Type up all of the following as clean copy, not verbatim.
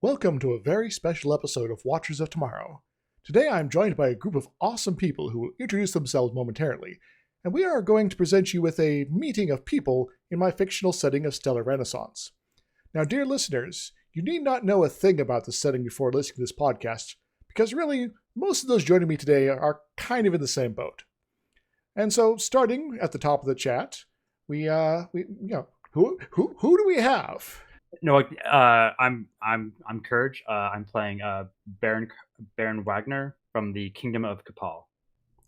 Welcome to a very special episode of Watchers of Tomorrow. Today I am joined by a group of awesome people who will introduce themselves momentarily, and we are going to present you with a meeting of people in my fictional setting of Stellar Renaissance. Now, dear listeners, you need not know a thing about this setting before listening to this podcast, because really, most of those joining me today are kind of in the same boat. And so, starting at the top of the chat, who do we have? No, I'm Kerg. I'm playing Baron Wagner from the Kingdom of Capal.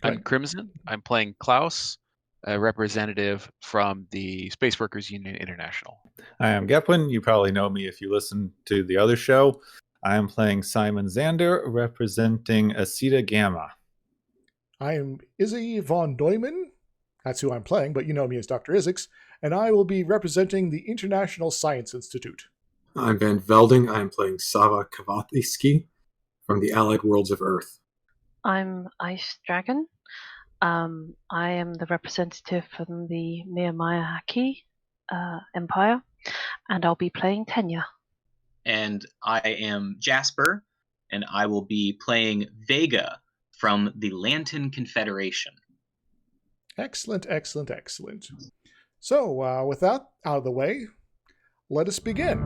I'm Crimson. I'm playing Klaus, a representative from the Space Workers Union International. I am Gepwin. You probably know me if you listen to the other show. I am playing Simon Zander, representing Aceta Gamma. I am Izzy von Neumann. That's who I'm playing, but you know me as Dr. Izixs, and I will be representing the International Science Institute. I'm Van Velding. I am playing Sava Kvathison from the Allied Worlds of Earth. I'm Ice Dragon. I am the representative from the Miyamaya Empire, and I'll be playing Tenya. And I am Jasper, and I will be playing Veiga from the Lanten Confederation. Excellent. So, with that out of the way, let us begin.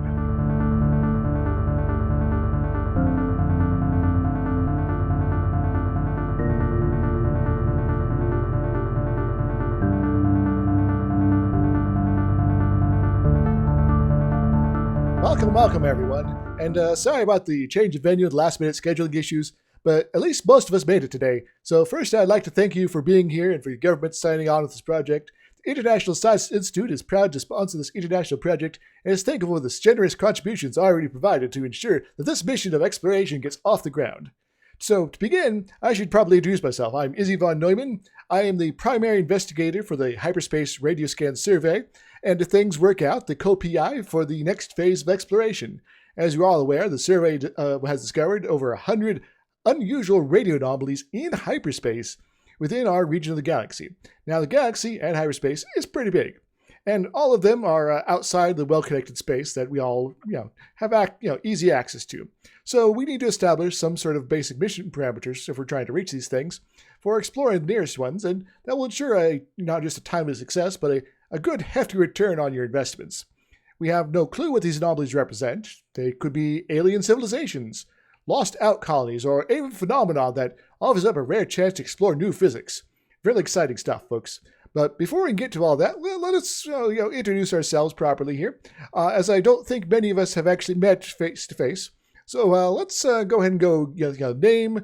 Welcome everyone, and sorry about the change of venue and last-minute scheduling issues, but at least most of us made it today. So first, I'd like to thank you for being here and for your government signing on with this project. The International Science Institute is proud to sponsor this international project and is thankful for the generous contributions already provided to ensure that this mission of exploration gets off the ground. So, to begin, I should probably introduce myself. I'm Izzy von Neumann. I am the primary investigator for the Hyperspace Radioscan Survey, and if things work out, the co-PI for the next phase of exploration. As you're all aware, the survey has discovered over 100 unusual radio anomalies in hyperspace within our region of the galaxy. Now, the galaxy and hyperspace is pretty big, and all of them are outside the well-connected space that we all, have easy access to. So we need to establish some sort of basic mission parameters if we're trying to reach these things for exploring the nearest ones, and that will ensure not just a timely success, but a good hefty return on your investments. We have no clue what these anomalies represent. They could be alien civilizations, lost out colonies, or even phenomena that offers up a rare chance to explore new physics. Really exciting stuff, folks. But before we get to all that, let us introduce ourselves properly here, as I don't think many of us have actually met face to face. So let's go ahead and go name,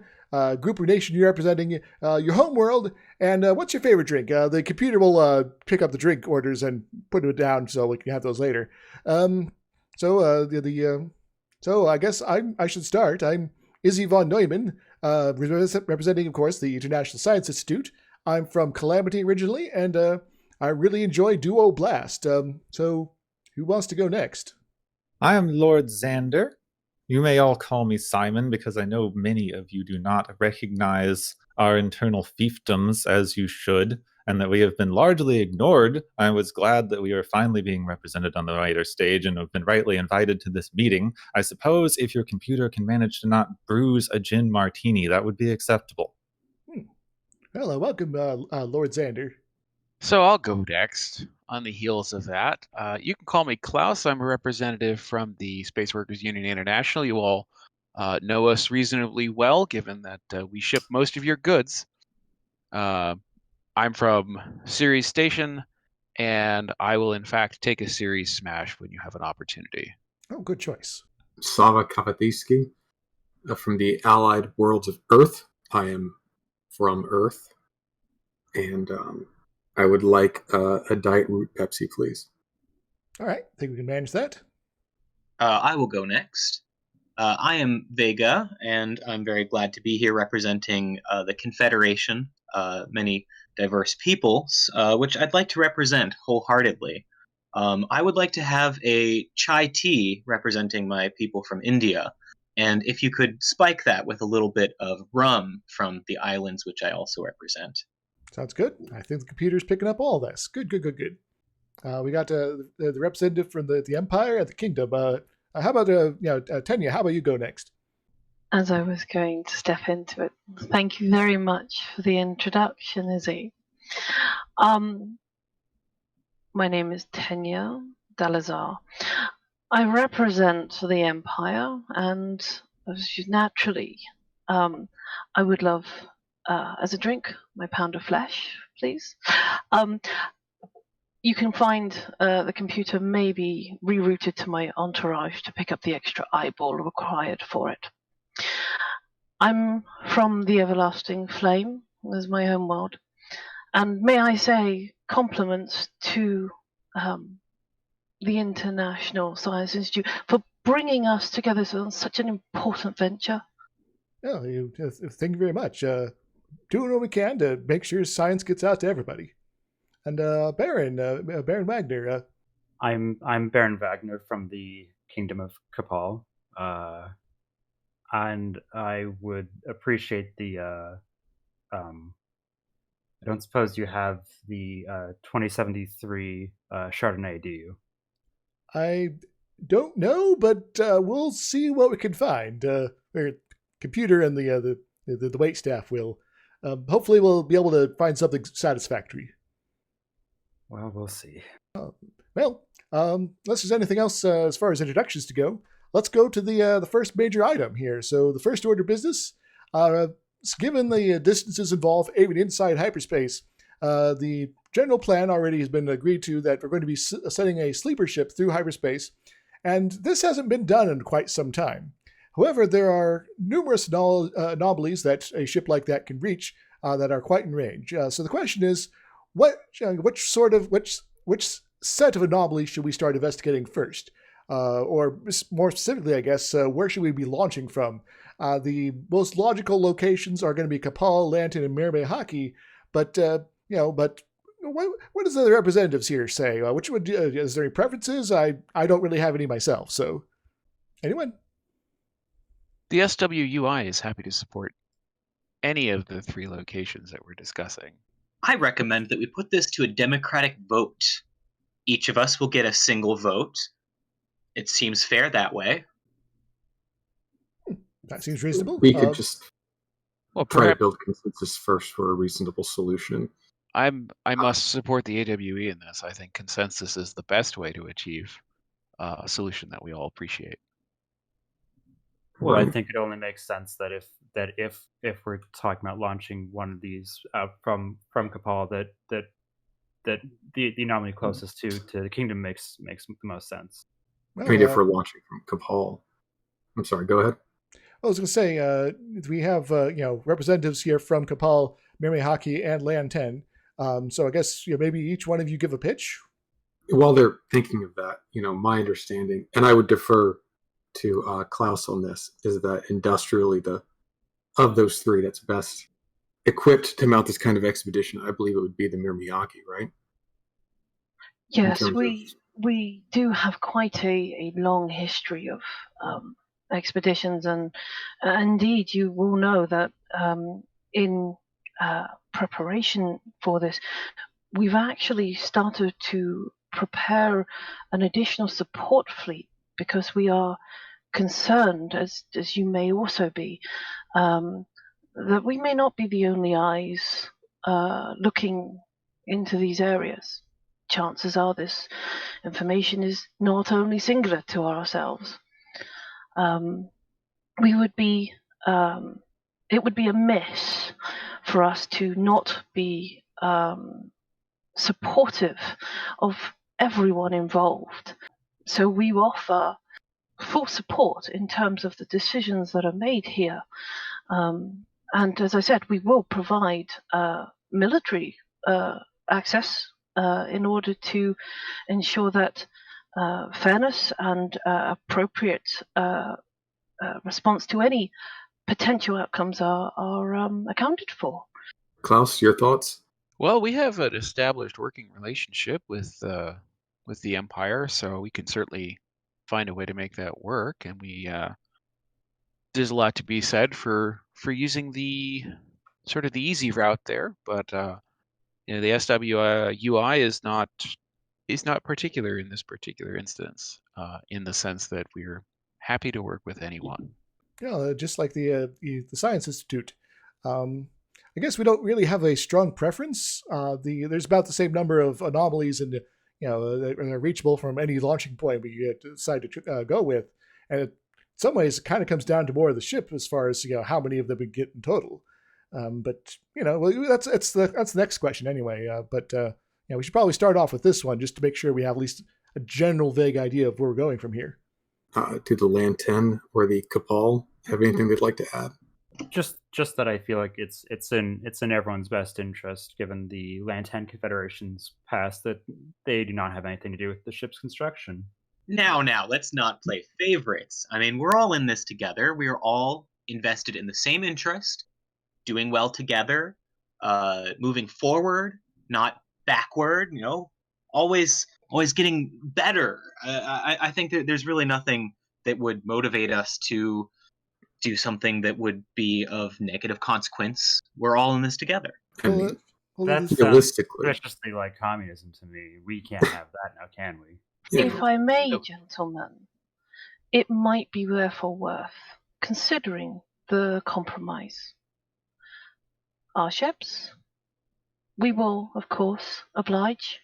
group or nation you're representing, your home world, and what's your favorite drink? The computer will pick up the drink orders and put it down so we can have those later. So I guess I should start. I'm Izzy von Neumann, representing, of course, the International Science Institute. I'm from Calamity originally, and I really enjoy Duo Blast. So who wants to go next? I am Lord Zander. You may all call me Simon, because I know many of you do not recognize our internal fiefdoms as you should, and that we have been largely ignored. I was glad that we are finally being represented on the writer stage and have been rightly invited to this meeting. I suppose if your computer can manage to not bruise a gin martini, that would be acceptable. Hello, welcome, Lord Zander. So I'll go next on the heels of that. You can call me Klaus. I'm a representative from the Space Workers Union International. You all know us reasonably well, given that we ship most of your goods. I'm from Ceres Station, and I will in fact take a Ceres smash when you have an opportunity. Oh, good choice. Sava Kvathison from the Allied Worlds of Earth. I am from Earth, and I would like a Diet Root Pepsi, please. All right, I think we can manage that. I will go next. I am Veiga, and I'm very glad to be here representing the Confederation, many diverse peoples, which I'd like to represent wholeheartedly. I would like to have a chai tea representing my people from India, and if you could spike that with a little bit of rum from the islands, which I also represent. Sounds good. I think the computer's picking up all this. Good. We got the representative from the Empire and the Kingdom. How about Tenya? How about you go next? As I was going to step into it, thank you very much for the introduction, Izzy. My name is Tenya Dalazar. I represent the Empire, and naturally, I would love, as a drink, my pound of flesh, please. You can find the computer may be rerouted to my entourage to pick up the extra eyeball required for it. I'm from the Everlasting Flame, as my home world, and may I say compliments to the International Science Institute for bringing us together on such an important venture. Oh, thank you very much. Doing what we can to make sure science gets out to everybody. And Baron Wagner. I'm Baron Wagner from the Kingdom of Kapal, and I would appreciate the. I don't suppose you have the 2073 Chardonnay, do you? I don't know, but we'll see what we can find. Our computer and the wait staff will. Hopefully, we'll be able to find something satisfactory. Well, we'll see. Unless there's anything else as far as introductions to go, let's go to the first major item here. So the first order of business, given the distances involved aiming inside hyperspace, the general plan already has been agreed to that we're going to be sending a sleeper ship through hyperspace, and this hasn't been done in quite some time. However, there are numerous anomalies that a ship like that can reach that are quite in range. So the question is, which set of anomalies should we start investigating first? Or more specifically, I guess, where should we be launching from? The most logical locations are going to be Kapal, Lanten, and Mirmehaki, but what does the representatives here say? Which one? Is there any preferences? I don't really have any myself. So, anyone? The SWUI is happy to support any of the 3 locations that we're discussing. I recommend that we put this to a democratic vote. Each of us will get a single vote. It seems fair that way. That seems reasonable. We could just try to perhaps build consensus first for a reasonable solution. I must support the AWE in this. I think consensus is the best way to achieve a solution that we all appreciate. Well, Right. I think it only makes sense that if we're talking about launching one of these from Kapal, that the anomaly closest to the kingdom makes the most sense. Well, I mean, if we're launching from Kapal. I'm sorry, go ahead. I was going to say, we have representatives here from Kapal, Mirmehaki, and Lanten. So I guess maybe each one of you give a pitch. While they're thinking of that, my understanding, and I would defer to Klaus on this, is that industrially, of those 3 that's best equipped to mount this kind of expedition, I believe it would be the Mirmehaki, right? Yes, we do have quite a long history of expeditions, and indeed you will know that in preparation for this, we've actually started to prepare an additional support fleet because we are concerned, as you may also be, that we may not be the only eyes looking into these areas. Chances are this information is not only singular to ourselves. It would be amiss for us to not be supportive of everyone involved. So we offer full support in terms of the decisions that are made here. And as I said, we will provide military access in order to ensure that fairness and appropriate response to any potential outcomes are accounted for. Klaus, your thoughts? Well, we have an established working relationship with the Empire, so we can certainly find a way to make that work. And there's a lot to be said for using the sort of the easy route there, but the SWUI is not particular in this particular instance. in the sense that we're happy to work with anyone. Yeah, just like the Science Institute. I guess we don't really have a strong preference. There's about the same number of anomalies and that are reachable from any launching point we decide to go with, and in some ways it kind of comes down to more of the ship as far as how many of them we get in total. But that's the next question anyway. But we should probably start off with this one just to make sure we have at least a general vague idea of where we're going from here. To the Lanten or the Cabal, have anything they'd like to add? Just that I feel like it's in everyone's best interest, given the Lanten Confederation's past, that they do not have anything to do with the ship's construction. Now, let's not play favorites. I mean, we're all in this together. We are all invested in the same interest, doing well together, moving forward, not backward. Always getting better. I think that there's really nothing that would motivate us to do something that would be of negative consequence. We're all in this together. That sounds realistically, suspiciously like communism to me. We can't have that now, can we? If I may, gentlemen, it might be therefore worth considering the compromise. Our ships, we will, of course, oblige,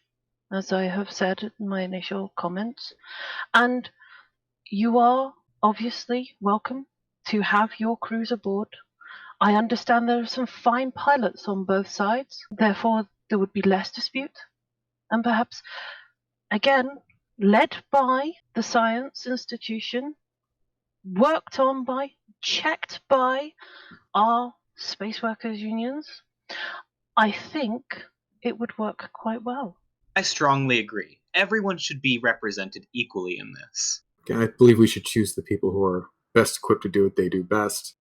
as I have said in my initial comments, and you are obviously welcome to have your crews aboard. I understand there are some fine pilots on both sides, therefore there would be less dispute, and perhaps, again, led by the Science Institution, worked on by, checked by our space workers unions, I think it would work quite well. I strongly agree. Everyone should be represented equally in this. I believe we should choose the people who are best equipped to do what they do best.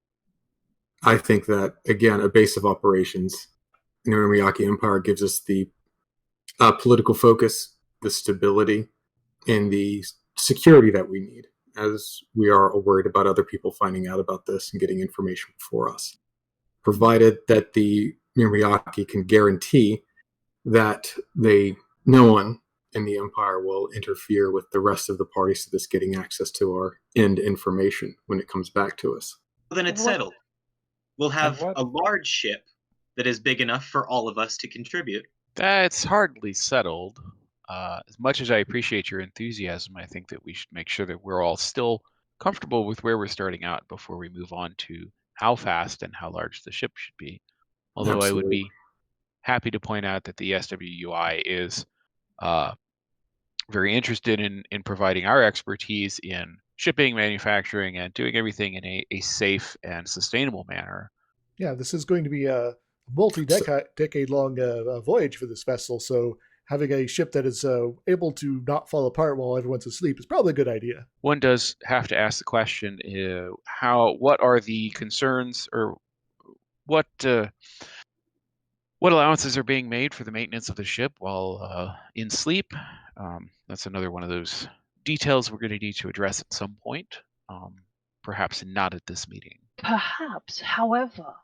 I think that, again, a base of operations in the Miyake Empire gives us the political focus, the stability, and the security that we need, as we are worried about other people finding out about this and getting information before us. Provided that the Miyake can guarantee that no one in the Empire will interfere with the rest of the parties to this getting access to our end information when it comes back to us. Well, then it's settled. We'll have a large ship that is big enough for all of us to contribute. That's hardly settled. As much as I appreciate your enthusiasm, I think that we should make sure that we're all still comfortable with where we're starting out before we move on to how fast and how large the ship should be. Although Absolutely. I would be happy to point out that the SWUI is very interested in providing our expertise in shipping, manufacturing, and doing everything in a safe and sustainable manner. Yeah, this is going to be a multi-decade-long voyage for this vessel, so having a ship that is able to not fall apart while everyone's asleep is probably a good idea. One does have to ask the question, what are the concerns, or what allowances are being made for the maintenance of the ship while in sleep? That's another one of those details we're going to need to address at some point, perhaps not at this meeting. Perhaps, however,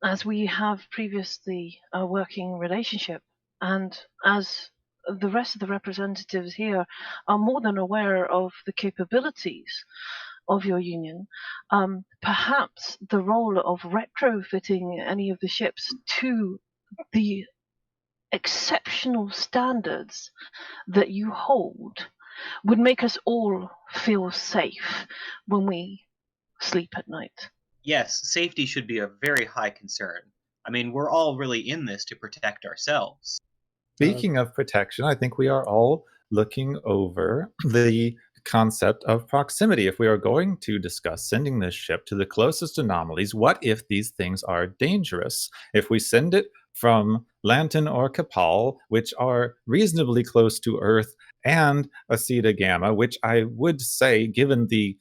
as we have previously a working relationship, and as the rest of the representatives here are more than aware of the capabilities of your union, perhaps the role of retrofitting any of the ships to the exceptional standards that you hold would make us all feel safe when we sleep at night. Yes, safety should be a very high concern. I mean, we're all really in this to protect ourselves. Speaking of protection, I think we are all looking over the concept of proximity. If we are going to discuss sending this ship to the closest anomalies, what if these things are dangerous? If we send it from Lanten or Capal, which are reasonably close to Earth, and Aceta Gamma, which I would say, given the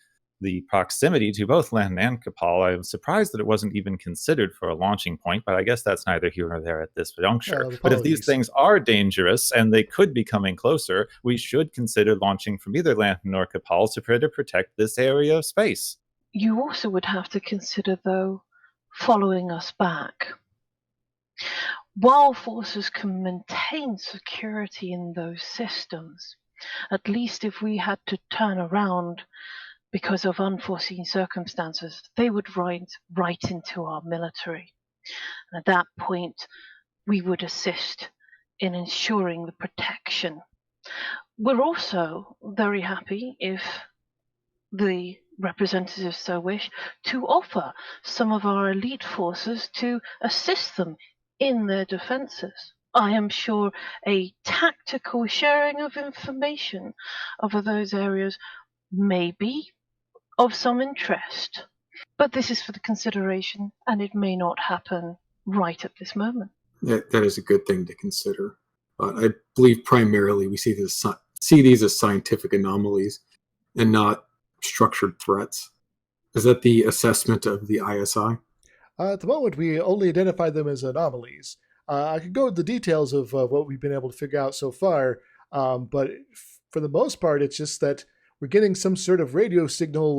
proximity to both Lanten and Capal, I'm surprised that it wasn't even considered for a launching point, but I guess that's neither here nor there at this juncture. But if these things are dangerous and they could be coming closer, we should consider launching from either Lanten or Capal to try to protect this area of space. You also would have to consider, though, following us back. While forces can maintain security in those systems, At least if we had to turn around because of unforeseen circumstances, they would ride right into our military. And at that point, we would assist in ensuring the protection. We're also very happy, if the representatives so wish, to offer some of our elite forces to assist them in their defenses. I am sure a tactical sharing of information over those areas may be of some interest. But this is for the consideration, and it may not happen right at this moment. That is a good thing to consider. I believe primarily we see these as scientific anomalies and not structured threats. Is that the assessment of the ISI? At the moment, we only identify them as anomalies. I could go into the details of what we've been able to figure out so far, but for the most part, it's just that we're getting some sort of radio signal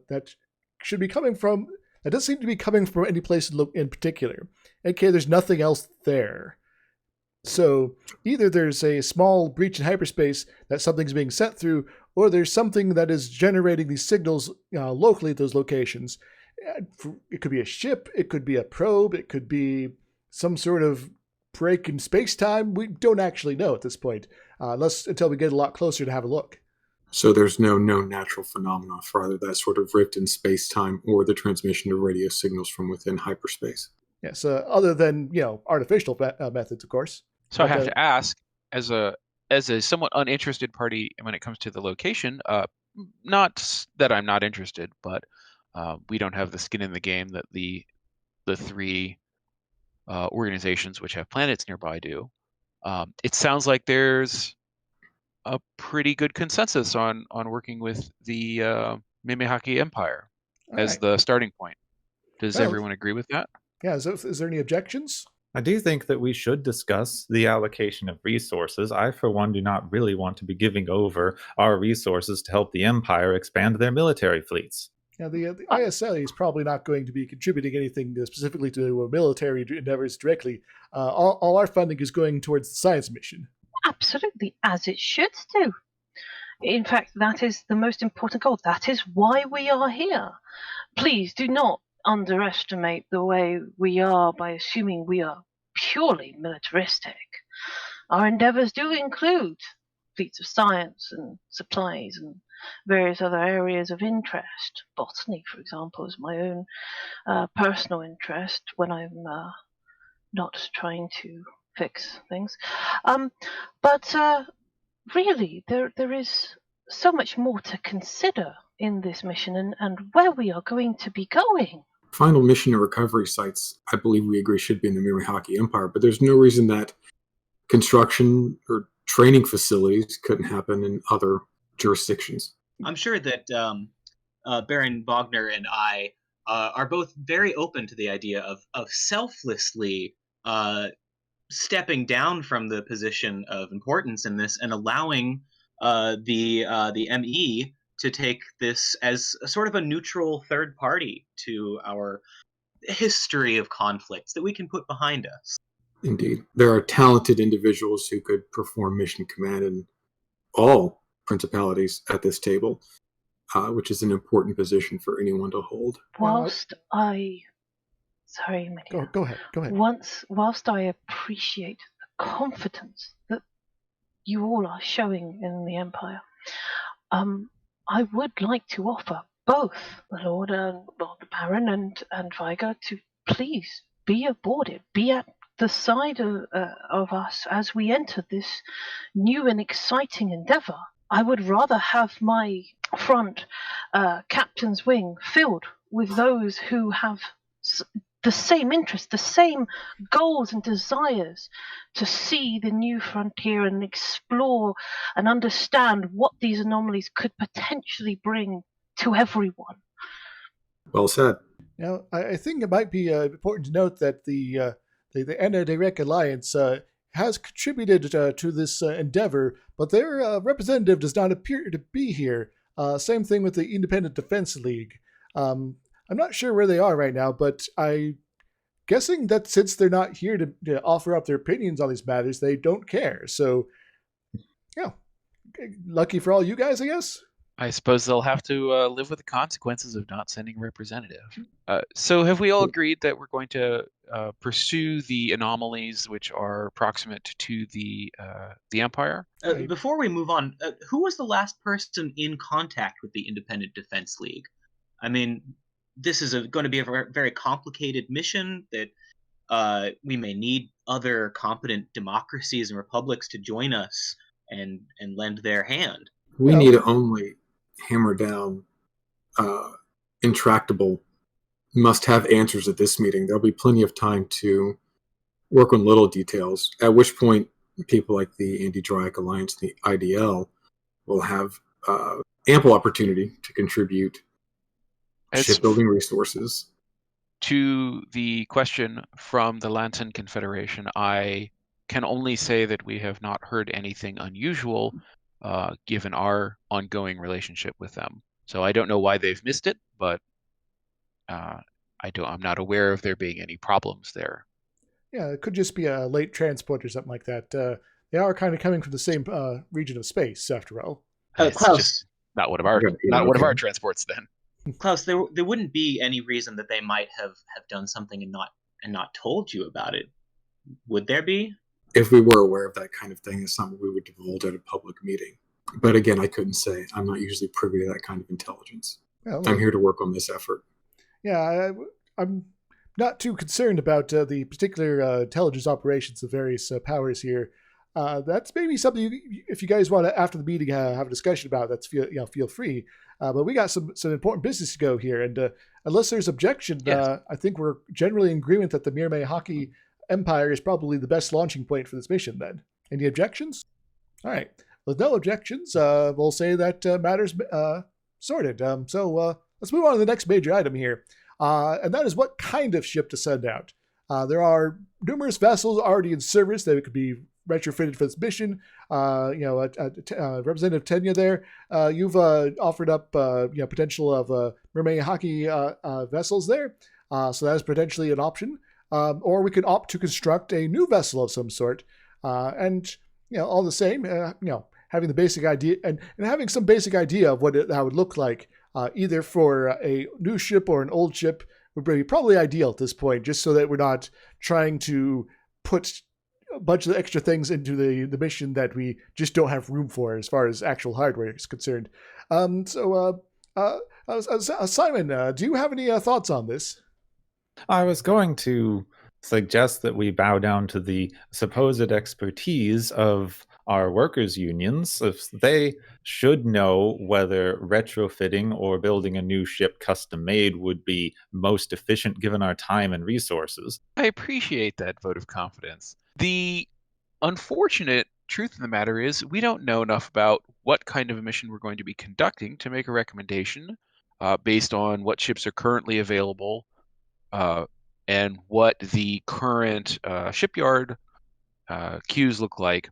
that should be coming from, that doesn't seem to be coming from any place in particular. Okay, there's nothing else there. So either there's a small breach in hyperspace that something's being sent through, or there's something that is generating these signals locally at those locations. It could be a ship, it could be a probe, it could be some sort of break in space-time. We don't actually know at this point, until we get a lot closer to have a look. So there's no known natural phenomena for either that sort of rift in space-time or the transmission of radio signals from within hyperspace. Yes, other than, artificial methods, of course. So I have to ask, as a somewhat uninterested party when it comes to the location, not that I'm not interested, but we don't have the skin in the game that the three organizations which have planets nearby do. It sounds like there's a pretty good consensus on working with the Mimihaki Empire as the starting point. Does everyone agree with that? Yeah, is there any objections? I do think that we should discuss the allocation of resources. I, for one, do not really want to be giving over our resources to help the Empire expand their military fleets. Yeah, the ISL is probably not going to be contributing anything specifically to military endeavors directly. All our funding is going towards the science mission. Absolutely, as it should do. In fact, that is the most important goal. That is why we are here. Please do not underestimate the way we are by assuming we are purely militaristic. Our endeavors do include fleets of science and supplies and various other areas of interest. Botany, for example, is my own personal interest when I'm not trying to fix things. But really, there is so much more to consider in this mission and where we are going to be going. Final mission and recovery sites, I believe we agree, should be in the Mimihaki Empire, but there's no reason that construction or training facilities couldn't happen in other jurisdictions. I'm sure that Baron Wagner and I are both very open to the idea of selflessly stepping down from the position of importance in this and allowing the ME to take this as a sort of a neutral third party to our history of conflicts that we can put behind us. Indeed. There are talented individuals who could perform mission command in all principalities at this table, which is an important position for anyone to hold. Sorry, Medina. Go ahead. Whilst I appreciate the confidence that you all are showing in the Empire, I would like to offer both the Lord and the Baron and Veiga to please be aboard it, be at the side of us as we enter this new and exciting endeavor. I would rather have my front captain's wing filled with those who have the same interests, the same goals and desires to see the new frontier and explore and understand what these anomalies could potentially bring to everyone. Well said. Now, I think it might be important to note that the Anti-Direct Alliance has contributed to this endeavor, but their representative does not appear to be here. Same thing with the Independent Defense League. I'm not sure where they are right now, but I'm guessing that since they're not here to offer up their opinions on these matters, they don't care. So, yeah, lucky for all you guys, I guess. I suppose they'll have to live with the consequences of not sending a representative. So have we all agreed that we're going to pursue the anomalies which are proximate to the Empire? Before we move on, who was the last person in contact with the Independent Defense League? I mean, this is going to be a very complicated mission that we may need other competent democracies and republics to join us and lend their hand. We need to only hammer down intractable must-have answers at this meeting. There'll be plenty of time to work on little details, at which point people like the Anti-Dryad Alliance, the IDL, will have ample opportunity to contribute shipbuilding resources. To the question from the Lanten Confederation, I can only say that we have not heard anything unusual given our ongoing relationship with them. So I don't know why they've missed it, but I'm not aware of there being any problems there. Yeah, it could just be a late transport or something like that. They are kind of coming from the same region of space, after all. It's Klaus, just not one of our transports then. Klaus, there wouldn't be any reason that they might have done something and not told you about it, would there be? If we were aware of that kind of thing, it's something we would divulge at a public meeting. But again, I couldn't say. I'm not usually privy to that kind of intelligence. Well, I'm here to work on this effort. Yeah, I'm not too concerned about the particular intelligence operations of various powers here. That's maybe something if you guys want to, after the meeting, have a discussion about. That's feel free. But we got some important business to go here, and unless there's objection, yes. I think we're generally in agreement that the Mirme Hockey Empire is probably the best launching point for this mission. Then, any objections? All right, with no objections, we'll say that matters sorted. So let's move on to the next major item here, and that is what kind of ship to send out. There are numerous vessels already in service that could be retrofitted for this mission. Representative Tenya there, you've offered up potential of Mirme Hockey vessels there, so that is potentially an option. Or we could opt to construct a new vessel of some sort, and all the same, having the basic idea and having some basic idea of what that would look like, either for a new ship or an old ship, would be probably ideal at this point, just so that we're not trying to put a bunch of extra things into the mission that we just don't have room for as far as actual hardware is concerned. Simon, do you have any thoughts on this? I was going to suggest that we bow down to the supposed expertise of our workers' unions. If they should know whether retrofitting or building a new ship custom made would be most efficient given our time and resources. I appreciate that vote of confidence. The unfortunate truth of the matter is we don't know enough about what kind of a mission we're going to be conducting to make a recommendation based on what ships are currently available and what the current shipyard queues look like.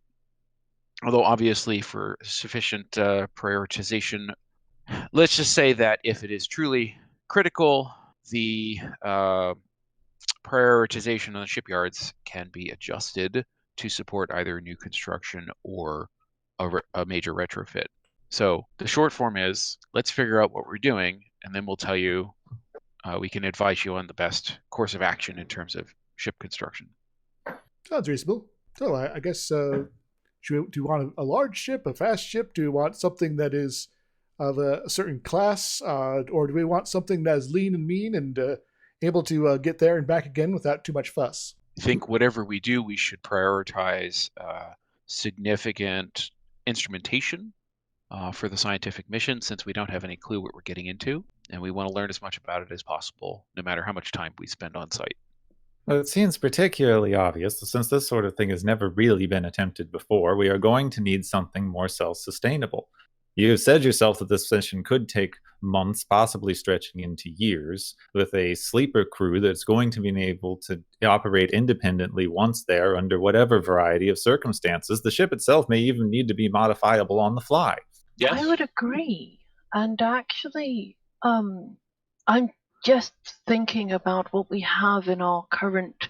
Although obviously for sufficient prioritization, let's just say that if it is truly critical, the prioritization on the shipyards can be adjusted to support either new construction or a major retrofit. So the short form is, let's figure out what we're doing, and then we'll tell you, we can advise you on the best course of action in terms of ship construction. Sounds reasonable. So I guess, do you want a large ship, a fast ship? Do you want something that is of a certain class? Or do we want something that is lean and mean and able to get there and back again without too much fuss? I think whatever we do, we should prioritize significant instrumentation for the scientific mission, since we don't have any clue what we're getting into, and we want to learn as much about it as possible, no matter how much time we spend on site. Well, it seems particularly obvious that since this sort of thing has never really been attempted before, we are going to need something more self-sustainable. You have said yourself that this mission could take months, possibly stretching into years, with a sleeper crew that's going to be able to operate independently once there under whatever variety of circumstances. The ship itself may even need to be modifiable on the fly. Yes. I would agree. And actually, I'm just thinking about what we have in our current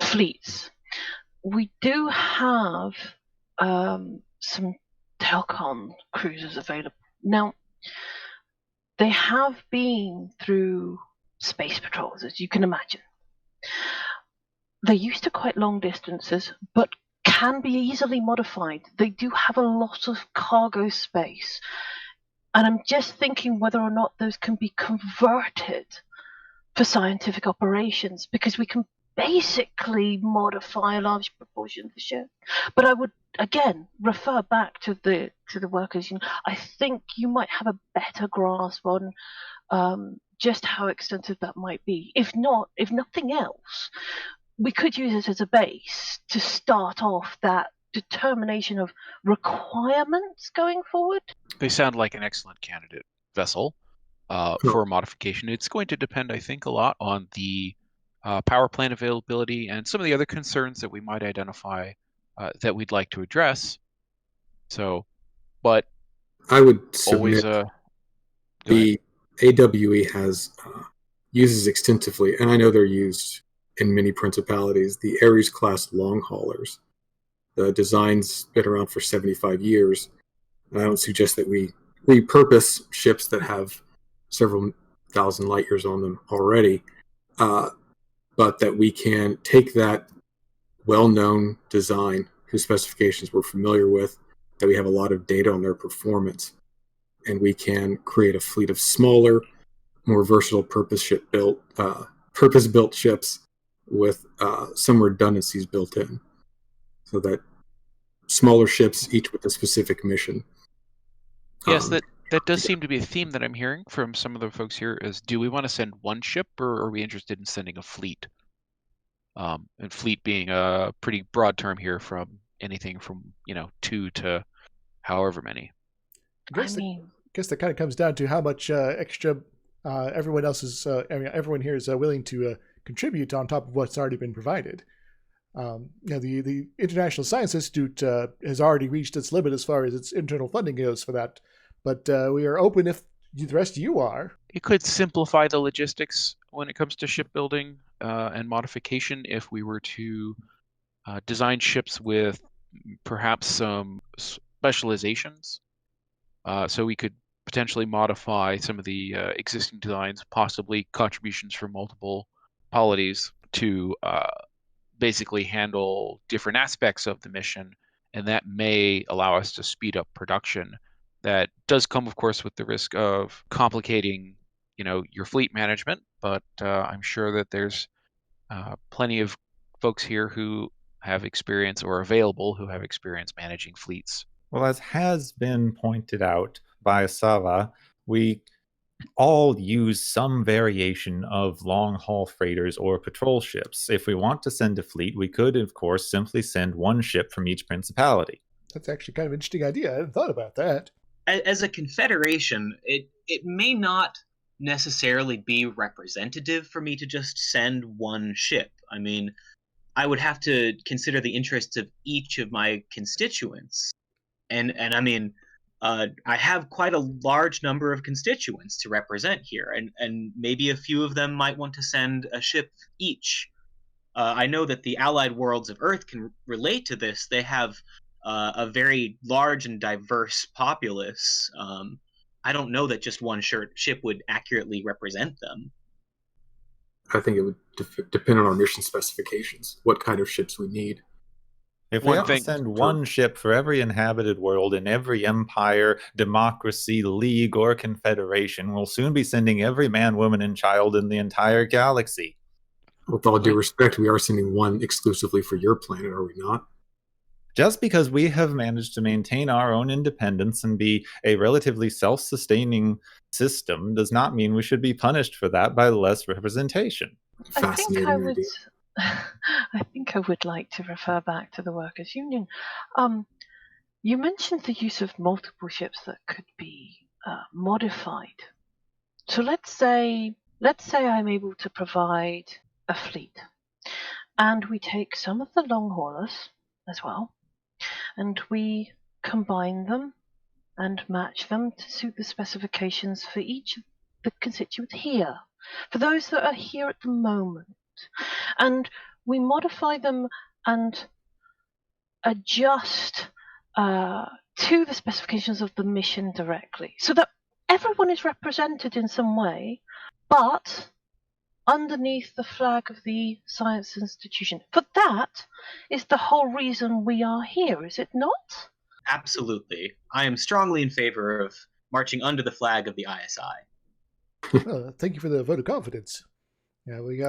fleets. We do have some Telcon cruisers available. Now, they have been through space patrols, as you can imagine. They're used to quite long distances, but can be easily modified. They do have a lot of cargo space. And I'm just thinking whether or not those can be converted for scientific operations, because we can basically modify a large proportion of the ship. But I would, again, refer back to the workers. I think you might have a better grasp on just how extensive that might be. If nothing else, we could use it as a base to start off that determination of requirements going forward. They sound like an excellent candidate vessel for a modification. It's going to depend, I think, a lot on the power plant availability and some of the other concerns that we might identify that we'd like to address. So, but I would always submit the AWE uses extensively, and I know they're used in many principalities, the Ares class long haulers. The design's been around for 75 years, and I don't suggest that we repurpose ships that have several thousand light years on them already, but that we can take that well-known design, whose specifications we're familiar with, that we have a lot of data on their performance, and we can create a fleet of smaller, more versatile purpose-built ships with some redundancies built in, so that smaller ships, each with a specific mission. Yes, that does seem to be a theme that I'm hearing from some of the folks here. Is, do we want to send one ship, or are we interested in sending a fleet? And fleet being a pretty broad term here, from anything from 2 to however many. I guess that kind of comes down to how much extra everyone here is willing to contribute on top of what's already been provided. The International Science Institute has already reached its limit as far as its internal funding goes for that, but we are open if the rest of you are. It could simplify the logistics when it comes to shipbuilding and modification if we were to design ships with perhaps some specializations. So we could potentially modify some of the existing designs, possibly contributions from multiple polities to basically handle different aspects of the mission, and that may allow us to speed up production. That does come, of course, with the risk of complicating, your fleet management, but I'm sure that there's plenty of folks here who have experience, or available who have experience managing fleets. Well, as has been pointed out by Sava, we all use some variation of long-haul freighters or patrol ships. If we want to send a fleet, we could, of course, simply send one ship from each principality. That's actually kind of an interesting idea. I hadn't thought about that. As a confederation, it may not necessarily be representative for me to just send one ship. I mean, I would have to consider the interests of each of my constituents. And I mean, I have quite a large number of constituents to represent here, and maybe a few of them might want to send a ship each. I know that the allied worlds of Earth can relate to this. They have a very large and diverse populace. I don't know that just one ship would accurately represent them. I think it would depend on our mission specifications, what kind of ships we need. If we have to send one ship for every inhabited world in every empire, democracy, league, or confederation, we'll soon be sending every man, woman, and child in the entire galaxy. With all due respect, we are sending one exclusively for your planet, are we not? Just because we have managed to maintain our own independence and be a relatively self-sustaining system does not mean we should be punished for that by less representation. Fascinating idea. I think I would like to refer back to the Workers' Union. You mentioned the use of multiple ships that could be modified. So let's say I'm able to provide a fleet, and we take some of the long haulers as well, and we combine them and match them to suit the specifications for each of the constituents here, for those that are here at the moment. And we modify them and adjust to the specifications of the mission directly, so that everyone is represented in some way, but underneath the flag of the science institution. For that is the whole reason we are here, is it not? Absolutely. I am strongly in favor of marching under the flag of the ISI. Well, thank you for the vote of confidence. Yeah, we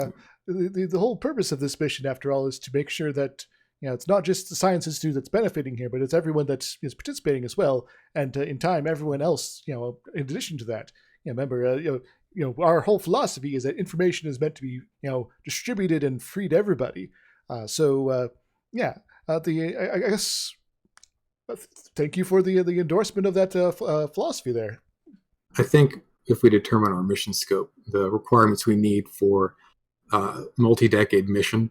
the whole purpose of this mission, after all, is to make sure that it's not just the Science Institute that's benefiting here, but it's everyone that is participating as well, and in time, everyone else. In addition to that, remember, our whole philosophy is that information is meant to be distributed and free to everybody. I guess. Thank you for the endorsement of that philosophy there. I think if we determine our mission scope, the requirements we need for a multi-decade mission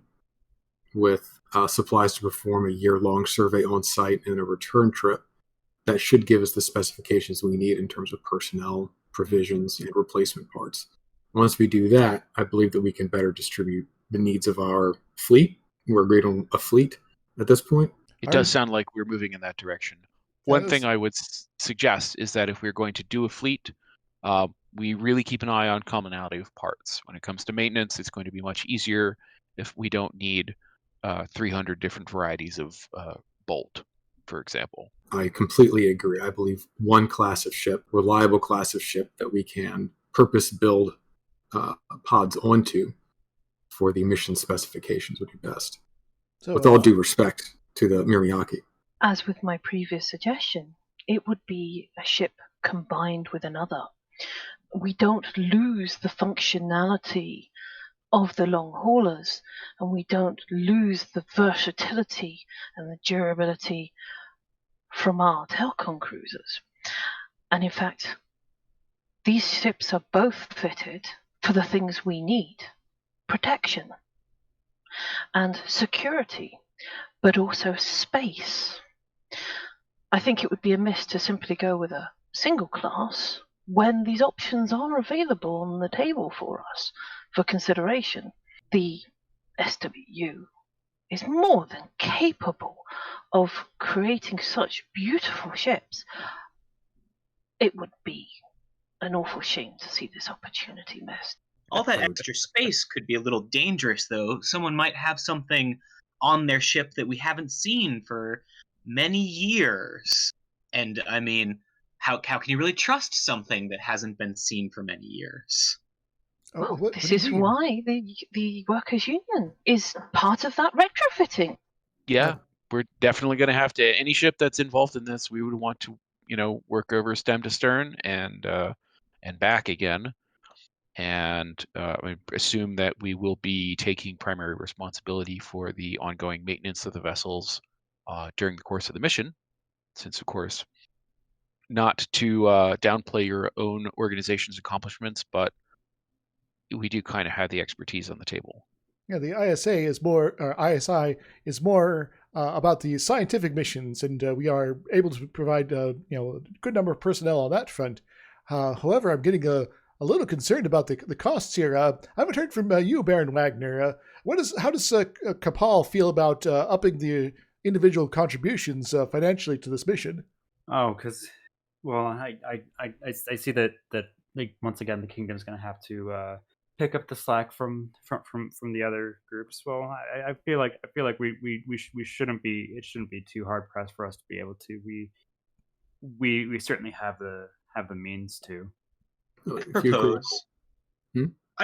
with supplies to perform a year-long survey on site and a return trip, that should give us the specifications we need in terms of personnel, provisions, and replacement parts. Once we do that, I believe that we can better distribute the needs of our fleet. We're agreed on a fleet at this point. It does sound like we're moving in that direction. One thing I would suggest is that if we're going to do a fleet, we really keep an eye on commonality of parts. When it comes to maintenance, it's going to be much easier if we don't need 300 different varieties of bolt, for example. I completely agree. I believe one class of ship, reliable class of ship that we can purpose build pods onto for the mission specifications would be best. So, with all due respect to the Miriaki. As with my previous suggestion, it would be a ship combined with another. We don't lose the functionality of the long haulers, and we don't lose the versatility and the durability from our Telcon cruisers. And in fact, these ships are both fitted for the things we need: protection and security, but also space. I think it would be amiss to simply go with a single class when these options are available on the table for us for consideration. The SWU is more than capable of creating such beautiful ships. It would be an awful shame to see this opportunity missed. All that extra space could be a little dangerous, though. Someone might have something on their ship that we haven't seen for many years. And, I mean, how can you really trust something that hasn't been seen for many years? Well, this is why the Workers' Union is part of that retrofitting. Yeah, we're definitely going to have to, any ship that's involved in this, we would want to, work over stem to stern and back again. And I assume that we will be taking primary responsibility for the ongoing maintenance of the vessels during the course of the mission, since, of course, not to downplay your own organization's accomplishments, but we do kind of have the expertise on the table. Yeah, the ISI is more about the scientific missions, and we are able to provide a good number of personnel on that front. However, I'm getting a little concerned about the costs here. I haven't heard from you, Baron Wagner. How does Kapal feel about upping the individual contributions financially to this mission? Oh, because I see that once again the kingdom's going to have to pick up the slack from the other groups. Well, I feel like we shouldn't be. It shouldn't be too hard pressed for us to be able to. We certainly have the means to. I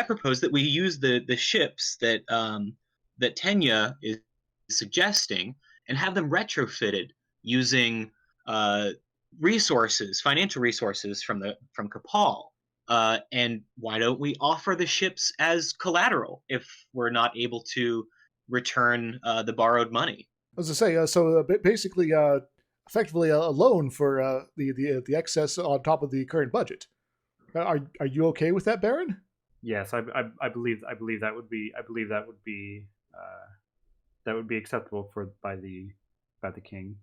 propose that we use the ships that Tenya is suggesting and have them retrofitted using financial resources from Kapal. And why don't we offer the ships as collateral if we're not able to return the borrowed money? As I say, so basically, effectively a loan for the excess on top of the current budget. Are you okay with that, Baron? Yes, I believe that would be acceptable by the king.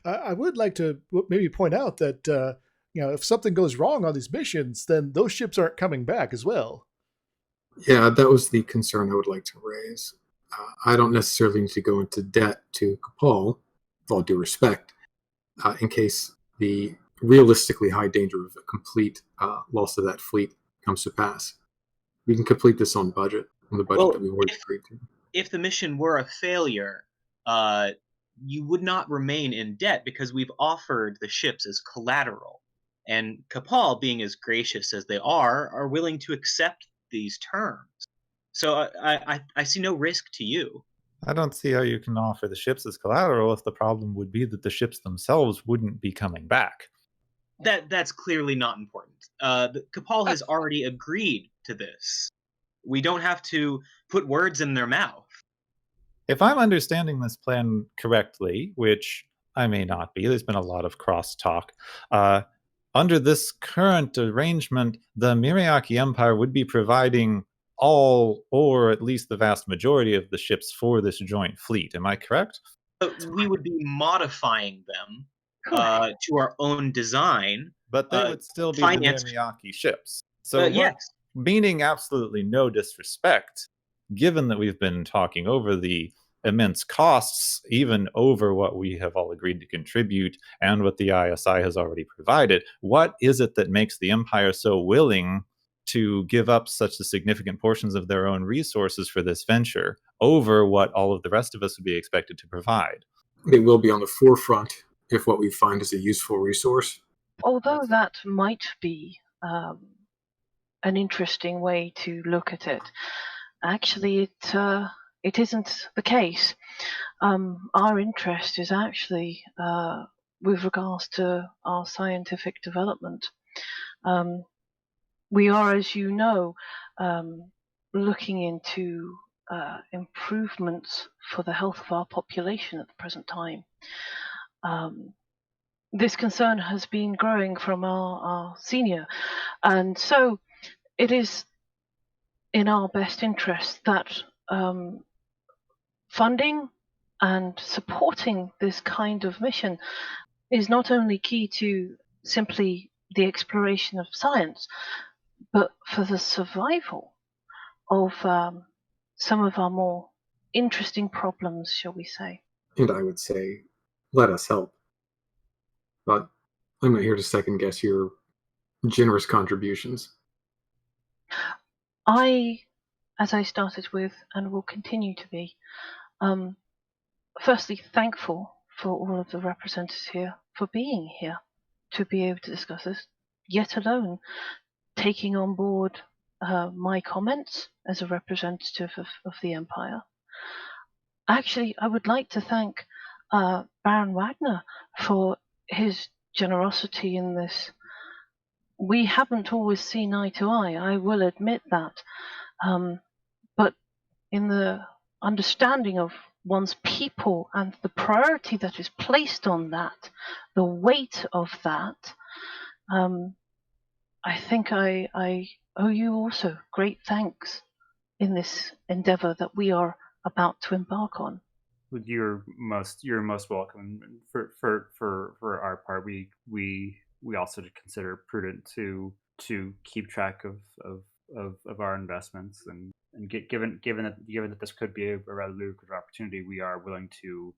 I would like to maybe point out that if something goes wrong on these missions, then those ships aren't coming back as well. Yeah, that was the concern I would like to raise. I don't necessarily need to go into debt to Kapal, with all due respect, in case the realistically high danger of a complete loss of that fleet comes to pass. We can complete this on budget, on the budget that we already agreed to. If the mission were a failure, you would not remain in debt because we've offered the ships as collateral. And Capal, being as gracious as they are willing to accept these terms. So I see no risk to you. I don't see how you can offer the ships as collateral if the problem would be that the ships themselves wouldn't be coming back. That's clearly not important. Capal has already agreed to this. We don't have to put words in their mouth. If I'm understanding this plan correctly, which I may not be, there's been a lot of crosstalk. Under this current arrangement, the Miriaki Empire would be providing all, or at least the vast majority of the ships for this joint fleet. Am I correct? We would be modifying them to our own design. But they would still be the Miriaki ships. So yes. Meaning absolutely no disrespect, given that we've been talking over the immense costs, even over what we have all agreed to contribute and what the ISI has already provided, what is it that makes the Empire so willing to give up such significant portions of their own resources for this venture over what all of the rest of us would be expected to provide? They will be on the forefront if what we find is a useful resource. Although that might be an interesting way to look at it, actually it isn't the case. Our interest is actually with regards to our scientific development. We are, as you know, looking into improvements for the health of our population at the present time. This concern has been growing from our senior, and so it is in our best interest that funding and supporting this kind of mission is not only key to simply the exploration of science, but for the survival of some of our more interesting problems, shall we say. And I would say, let us help. But I'm not here to second guess your generous contributions. As I started with, and will continue to be, firstly thankful for all of the representatives here for being here to be able to discuss this, yet alone taking on board my comments as a representative of the Empire. Actually, I would like to thank Baron Wagner for his generosity in this. We haven't always seen eye to eye, I will admit that. But in the understanding of one's people and the priority that is placed on that, the weight of that, I think I owe you also great thanks in this endeavor that we are about to embark on. You're most welcome. For our part, we also consider prudent to keep track of our investments, and given that this could be a rather lucrative opportunity, we are willing to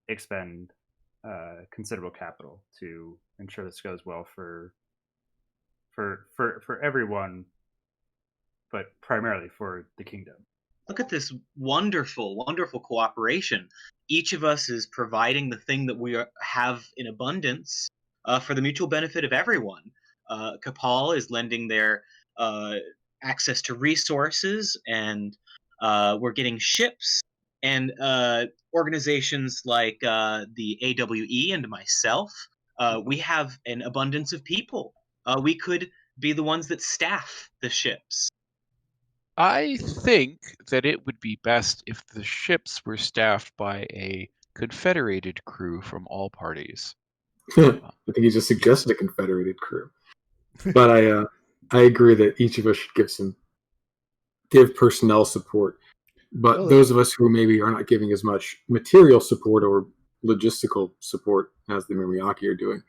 expend considerable capital to ensure this goes well for everyone, but primarily for the kingdom. Look at this wonderful, wonderful cooperation. Each of us is providing the thing that we have in abundance for the mutual benefit of everyone. Capal is lending their access to resources, and we're getting ships, and organizations like the AWE and myself, we have an abundance of people. We could be the ones that staff the ships. I think that it would be best if the ships were staffed by a confederated crew from all parties. I think he just suggested a confederated crew. But I agree that each of us should give personnel support. But those of us who maybe are not giving as much material support or logistical support as the Miriaki are doing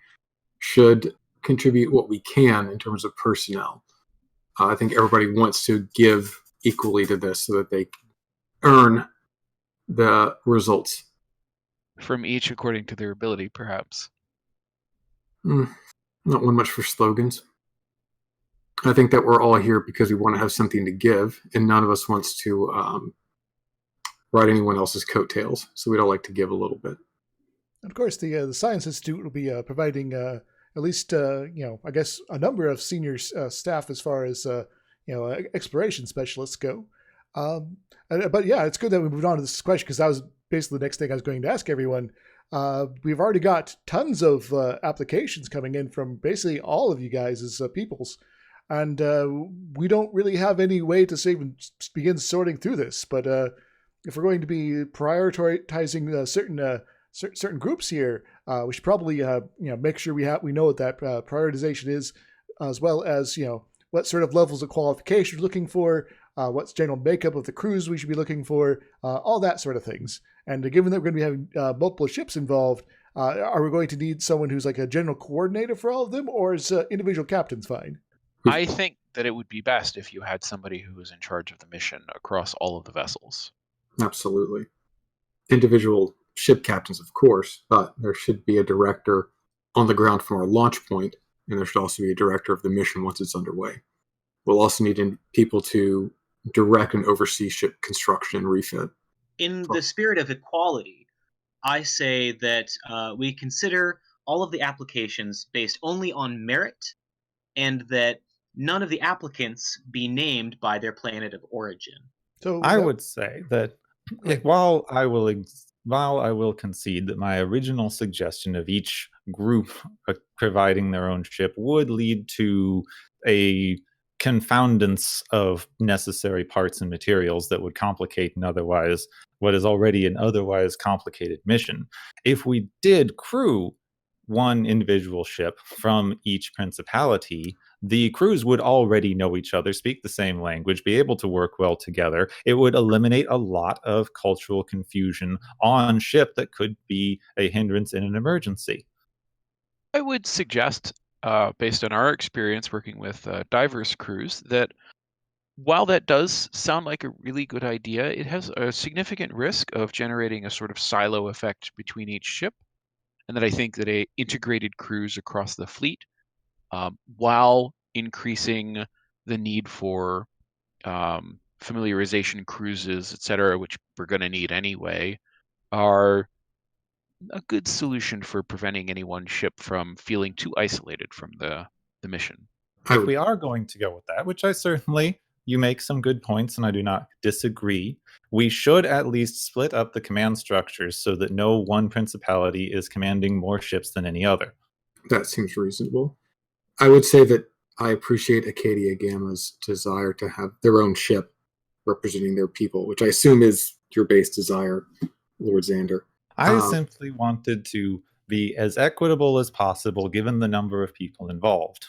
should contribute what we can in terms of personnel. I think everybody wants to give equally to this so that they earn the results. From each according to their ability, perhaps. Not one much for slogans. I think that we're all here because we want to have something to give, and none of us wants to ride anyone else's coattails. So we'd all like to give a little bit. Of course, the Science Institute will be providing at least, I guess, a number of senior staff as far as, exploration specialists go. But yeah, it's good that we moved on to this question because that was basically the next thing I was going to ask everyone. We've already got tons of applications coming in from basically all of you guys as peoples. And we don't really have any way to even begin sorting through this. But if we're going to be prioritizing certain groups here, we should probably make sure we know what that prioritization is, as well as what sort of levels of qualification we're looking for, what's general makeup of the crews we should be looking for, all that sort of things. And given that we're going to be having multiple ships involved, are we going to need someone who's like a general coordinator for all of them, or is individual captains fine? I think that it would be best if you had somebody who was in charge of the mission across all of the vessels. Absolutely. Individual ship captains, of course, but there should be a director on the ground from our launch point, and there should also be a director of the mission once it's underway. We'll also need people to direct and oversee ship construction and refit. In the spirit of equality, I say that we consider all of the applications based only on merit, and that none of the applicants be named by their planet of origin. So I would say that while I will concede that my original suggestion of each group providing their own ship would lead to a confoundance of necessary parts and materials that would complicate what is already an otherwise complicated mission. If we did crew one individual ship from each principality, the crews would already know each other, speak the same language, be able to work well together. It would eliminate a lot of cultural confusion on ship that could be a hindrance in an emergency. I would suggest, based on our experience working with diverse crews, that while that does sound like a really good idea, it has a significant risk of generating a sort of silo effect between each ship, and that I think that integrated crews across the fleet, while increasing the need for familiarization cruises, etc., which we're going to need anyway, are a good solution for preventing any one ship from feeling too isolated from the mission. If we are going to go with that, which you make some good points and I do not disagree, we should at least split up the command structures so that no one principality is commanding more ships than any other. That seems reasonable. I would say that I appreciate Acadia Gamma's desire to have their own ship representing their people, which I assume is your base desire, Lord Xander. I simply wanted to be as equitable as possible given the number of people involved.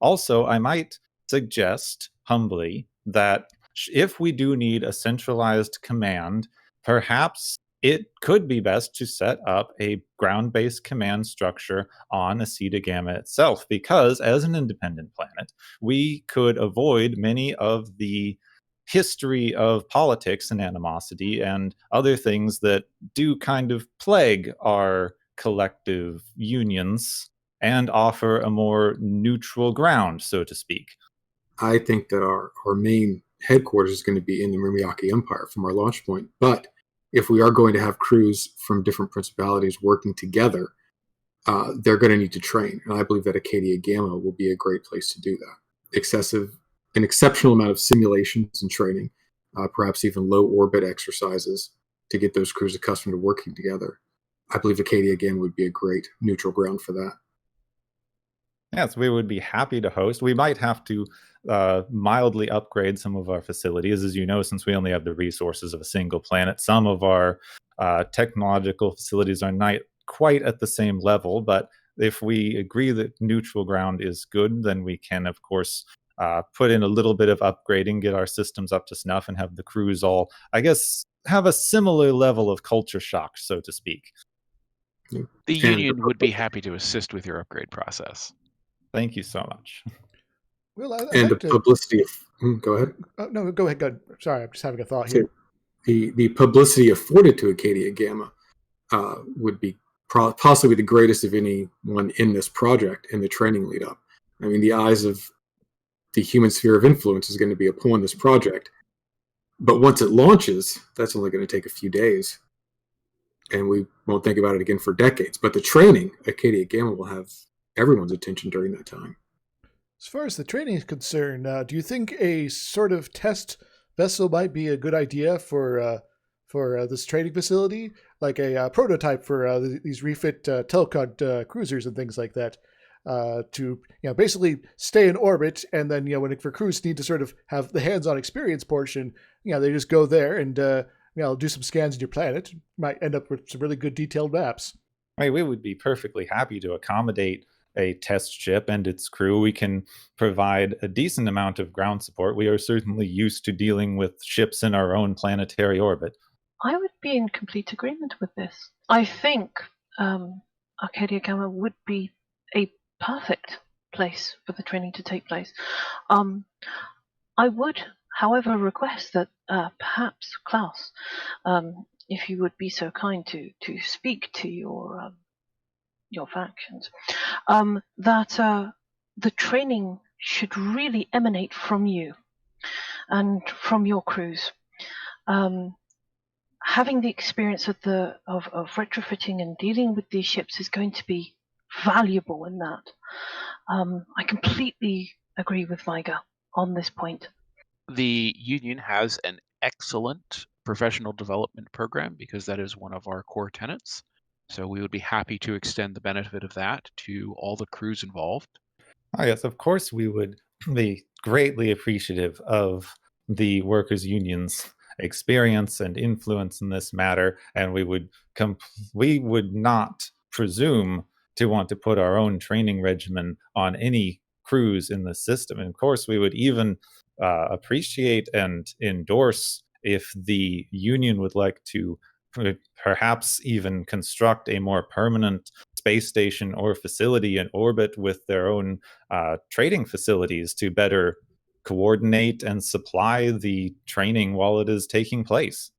Also, I might suggest humbly that if we do need a centralized command, perhaps it could be best to set up a ground-based command structure on Aceta Gamma itself, because as an independent planet, we could avoid many of the history of politics and animosity and other things that do kind of plague our collective unions and offer a more neutral ground, so to speak. I think that our main headquarters is going to be in the Murmiaki Empire from our launch point, but if we are going to have crews from different principalities working together, they're going to need to train. And I believe that Acadia Gamma will be a great place to do that. An exceptional amount of simulations and training, perhaps even low orbit exercises to get those crews accustomed to working together. I believe Acadia Gamma would be a great neutral ground for that. Yes, we would be happy to host. We might have to mildly upgrade some of our facilities. As you know, since we only have the resources of a single planet, some of our technological facilities are not quite at the same level. But if we agree that neutral ground is good, then we can, of course, put in a little bit of upgrading, get our systems up to snuff, and have the crews all, I guess, have a similar level of culture shock, so to speak. The Union would be happy to assist with your upgrade process. Thank you so much. Well, publicity of... go ahead. No, go ahead. Sorry, I'm just having a thought here. The publicity afforded to Acadia Gamma would be possibly the greatest of anyone in this project in the training lead up. I mean, the eyes of the human sphere of influence is going to be upon this project. But once it launches, that's only going to take a few days. And we won't think about it again for decades. But the training, Acadia Gamma will have everyone's attention during that time. As far as the training is concerned, do you think a sort of test vessel might be a good idea for this training facility, like a prototype for these refit Telcon cruisers and things like that, to basically stay in orbit, and then when for crews need to sort of have the hands-on experience portion, they just go there and do some scans of your planet. Might end up with some really good detailed maps. I mean, we would be perfectly happy to accommodate a test ship and its crew. We can provide a decent amount of ground support. We are certainly used to dealing with ships in our own planetary orbit. I would be in complete agreement with this. I think Arcadia Gamma would be a perfect place for the training to take place. I would, however, request that perhaps Klaus, if you would be so kind to speak to your factions, that the training should really emanate from you and from your crews. Having the experience of retrofitting and dealing with these ships is going to be valuable in that. I completely agree with Veiga on this point. The union has an excellent professional development program because that is one of our core tenets. So we would be happy to extend the benefit of that to all the crews involved. Oh, yes, of course we would be greatly appreciative of the workers' unions' experience and influence in this matter, and we would not presume to want to put our own training regimen on any crews in the system. And of course, we would even appreciate and endorse if the union would like to perhaps even construct a more permanent space station or facility in orbit with their own trading facilities to better coordinate and supply the training while it is taking place.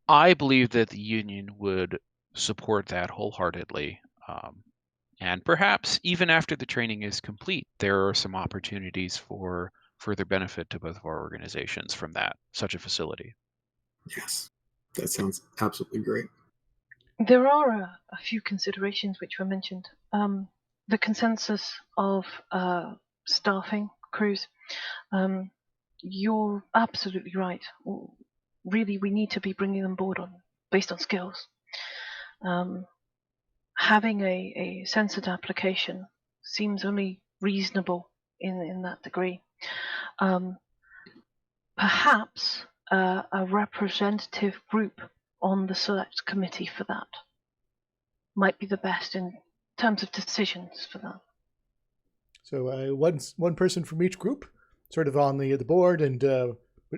I believe that the union would support that wholeheartedly. And perhaps even after the training is complete, there are some opportunities for further benefit to both of our organizations from such a facility. Yes, that sounds absolutely great. There are a few considerations which were mentioned. The consensus of staffing crews. You're absolutely right. Really, we need to be bringing them board based on skills. Having a censored application seems only reasonable in that degree. Perhaps a representative group on the select committee for that might be the best in terms of decisions for that. So one person from each group, sort of on the board, and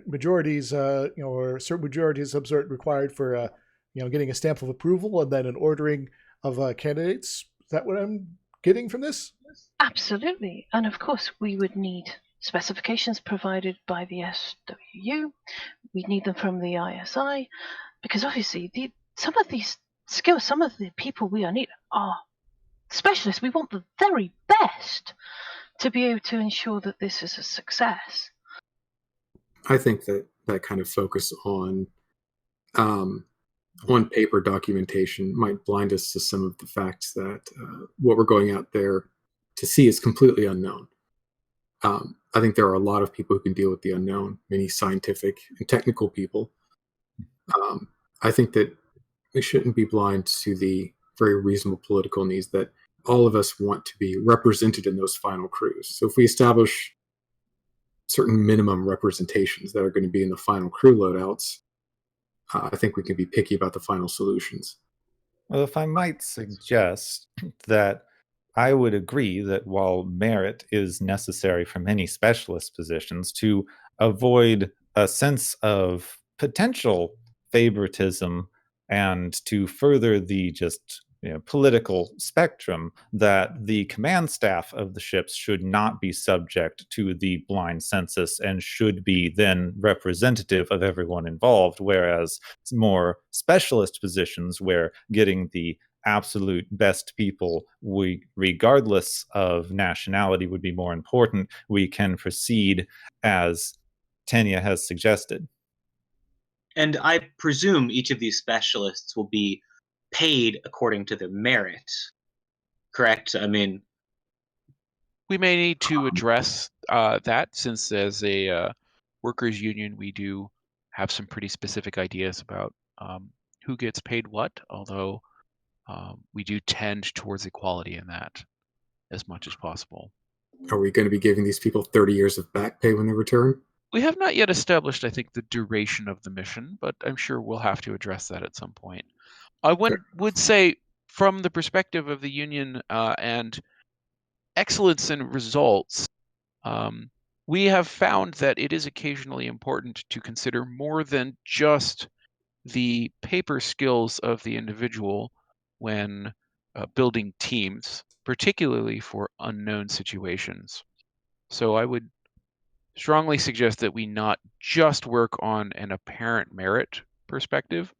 majorities, or certain majorities of some sort required for, getting a stamp of approval and then an ordering of candidates. Is that what I'm getting from this? Absolutely, and of course we would need specifications provided by the SWU. We'd need them from the ISI, because obviously some of these skills, some of the people we are needing are specialists. We want the very best to be able to ensure that this is a success. I think that kind of focus on paper documentation might blind us to some of the facts that what we're going out there to see is completely unknown. I think there are a lot of people who can deal with the unknown, many scientific and technical people. I think that we shouldn't be blind to the very reasonable political needs that all of us want to be represented in those final crews. So if we establish certain minimum representations that are going to be in the final crew loadouts, I think we can be picky about the final solutions. Well, if I might suggest that I would agree that while merit is necessary for many specialist positions, to avoid a sense of potential favoritism and to further the political spectrum, that the command staff of the ships should not be subject to the blind census and should be then representative of everyone involved, whereas more specialist positions where getting the absolute best people, regardless of nationality, would be more important. We can proceed as Tanya has suggested. And I presume each of these specialists will be paid according to their merit, correct? I mean, we may need to address that, since as a workers' union, we do have some pretty specific ideas about who gets paid what, although we do tend towards equality in that as much as possible. Are we going to be giving these people 30 years of back pay when they return? We have not yet established, I think, the duration of the mission, but I'm sure we'll have to address that at some point. I would say, from the perspective of the union and excellence in results, we have found that it is occasionally important to consider more than just the paper skills of the individual when building teams, particularly for unknown situations. So I would strongly suggest that we not just work on an apparent merit perspective.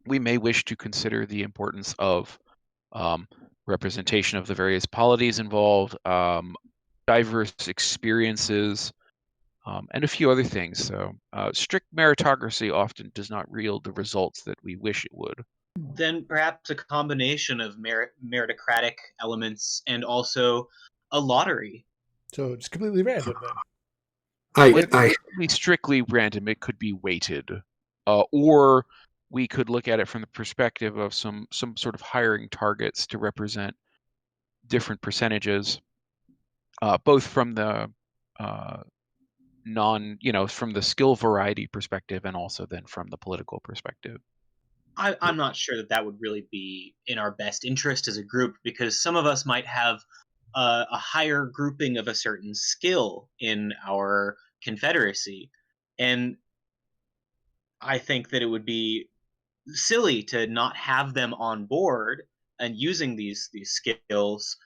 We may wish to consider the importance of representation of the various polities involved, diverse experiences, and a few other things. So strict meritocracy often does not yield the results that we wish it would. Then perhaps a combination of meritocratic elements and also a lottery. So just completely random then. It wouldn't be strictly random. It could be weighted, or we could look at it from the perspective of some sort of hiring targets to represent different percentages, both from the from the skill variety perspective, and also then from the political perspective. I'm not sure that would really be in our best interest as a group, because some of us might have a higher grouping of a certain skill in our confederacy, and I think that it would be silly to not have them on board and using these skills,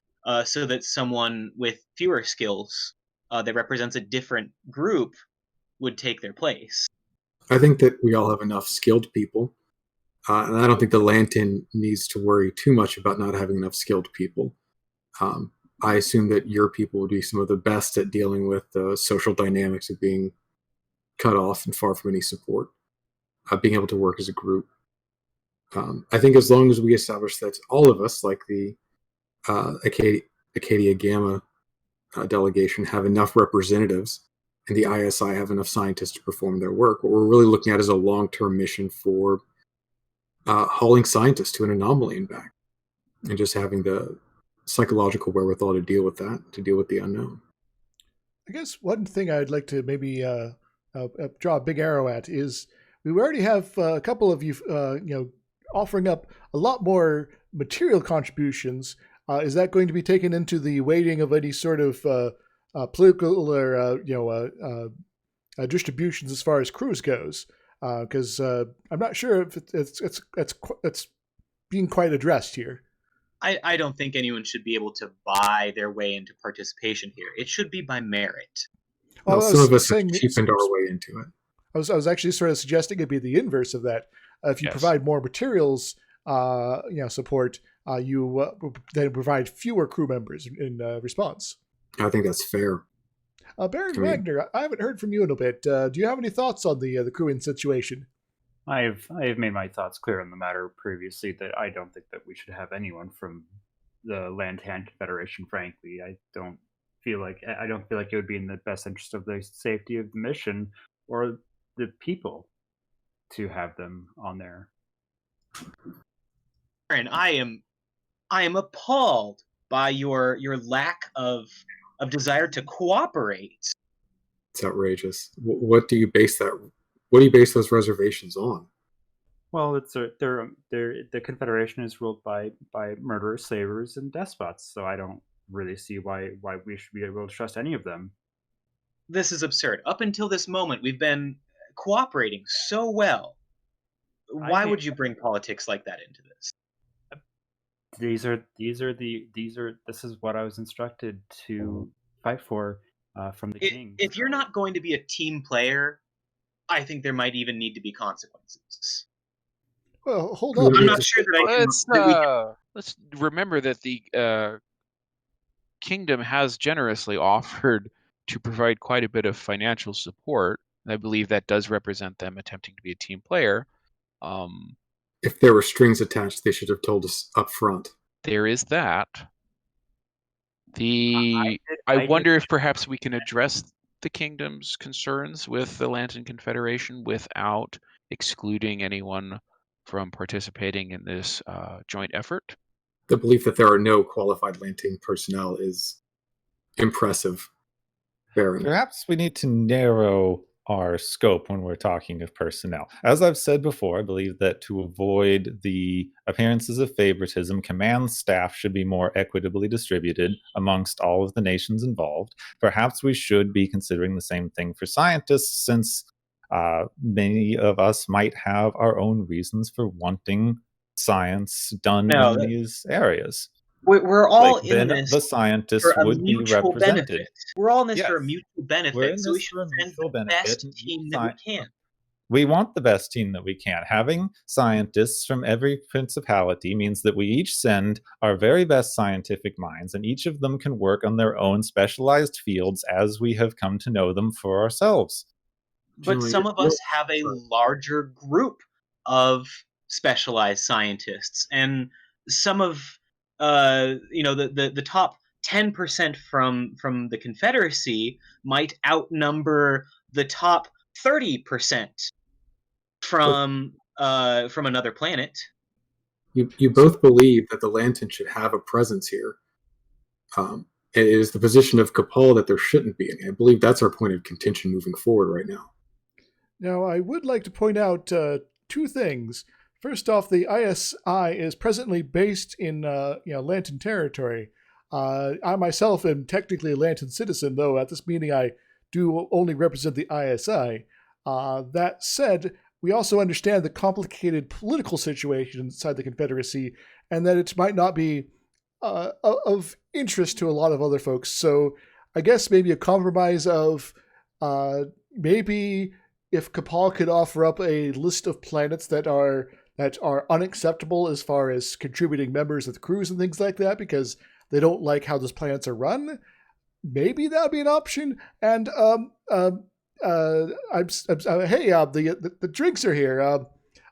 so that someone with fewer skills that represents a different group would take their place. I think that we all have enough skilled people, and I don't think the Lanten needs to worry too much about not having enough skilled people. I assume that your people would be some of the best at dealing with the social dynamics of being cut off and far from any support, being able to work as a group. I think as long as we establish that all of us, like the Acadia Gamma delegation, have enough representatives, and the ISI have enough scientists to perform their work, what we're really looking at is a long-term mission for hauling scientists to an anomaly and back, and just having the psychological wherewithal to deal with that, to deal with the unknown. I guess one thing I'd like to maybe draw a big arrow at is we already have a couple of you, offering up a lot more material contributions. Is that going to be taken into the weighting of any sort of political or distributions as far as crews goes? Because I'm not sure if it's being quite addressed here. I don't think anyone should be able to buy their way into participation here. It should be by merit. Well, some of us have cheapened our way into it. I was actually sort of suggesting it'd be the inverse of that. If you provide more materials, support, you then provide fewer crew members in response. I think that's fair. Baron Wagner, I haven't heard from you in a bit. Do you have any thoughts on the crewing situation? I have made my thoughts clear on the matter previously, that I don't think that we should have anyone from the Lanten Confederation. Frankly, I don't feel like it would be in the best interest of the safety of the mission or the people to have them on there. And I am appalled by your lack of desire to cooperate. It's outrageous. What do you base that? What do you base those reservations on? Well, the Confederation is ruled by murderers, slavers, and despots. So I don't really see why we should be able to trust any of them. This is absurd. Up until this moment, we've been cooperating so well. Why would you bring politics like that into this? This is what I was instructed to fight for from the king. If you're not going to be a team player, I think there might even need to be consequences. Well, hold up. I'm not sure that I can. Let's remember that the kingdom has generously offered to provide quite a bit of financial support. I believe that does represent them attempting to be a team player. If there were strings attached, they should have told us up front. There is that. I wonder if perhaps we can address the kingdom's concerns with the Lanten Confederation without excluding anyone from participating in this joint effort. The belief that there are no qualified Lanten personnel is impressive. Baron. Perhaps we need to narrow our scope when we're talking of personnel. As I've said before, I believe that to avoid the appearances of favoritism, command staff should be more equitably distributed amongst all of the nations involved. Perhaps we should be considering the same thing for scientists, since many of us might have our own reasons for wanting science done in these areas. We're all in this the scientists for a would be mutual represented. benefit. We're all in this Yes. for a mutual benefit, so we should send the best team that we can. We want the best team that we can. Having scientists from every principality means that we each send our very best scientific minds, and each of them can work on their own specialized fields as we have come to know them for ourselves. But some of us have a larger group of specialized scientists, and some of the top 10% from the Confederacy might outnumber the top 30% from another planet. You both believe that the Lanten should have a presence here. It is the position of Capal that there shouldn't be any. I believe that's our point of contention moving forward right now. Now, I would like to point out two things. First off, the ISI is presently based in Lanten territory. I myself am technically a Lanten citizen, though at this meeting I do only represent the ISI. That said, we also understand the complicated political situation inside the Confederacy, and that it might not be of interest to a lot of other folks. So I guess maybe a compromise of maybe if Capal could offer up a list of planets that are unacceptable as far as contributing members of the crews and things like that, because they don't like how those planets are run. Maybe that would be an option. And hey, the drinks are here. How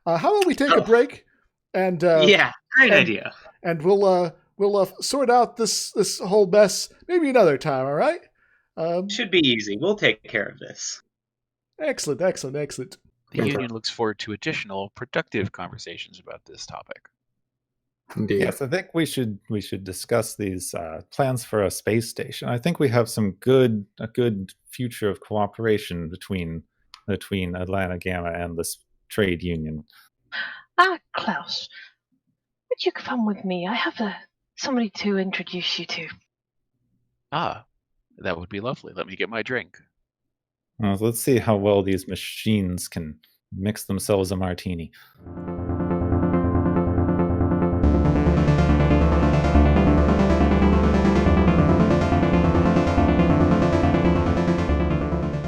about we take a break? And great idea. And we'll sort out this whole mess maybe another time. All right? Should be easy. We'll take care of this. Excellent. The Union looks forward to additional productive conversations about this topic. Indeed. Yes, I think we should discuss these plans for a space station. I think we have a good future of cooperation between Atlanta Gamma and this trade union. Klaus, would you come with me? I have somebody to introduce you to. That would be lovely. Let me get my drink. Well, let's see how well these machines can mix themselves a martini.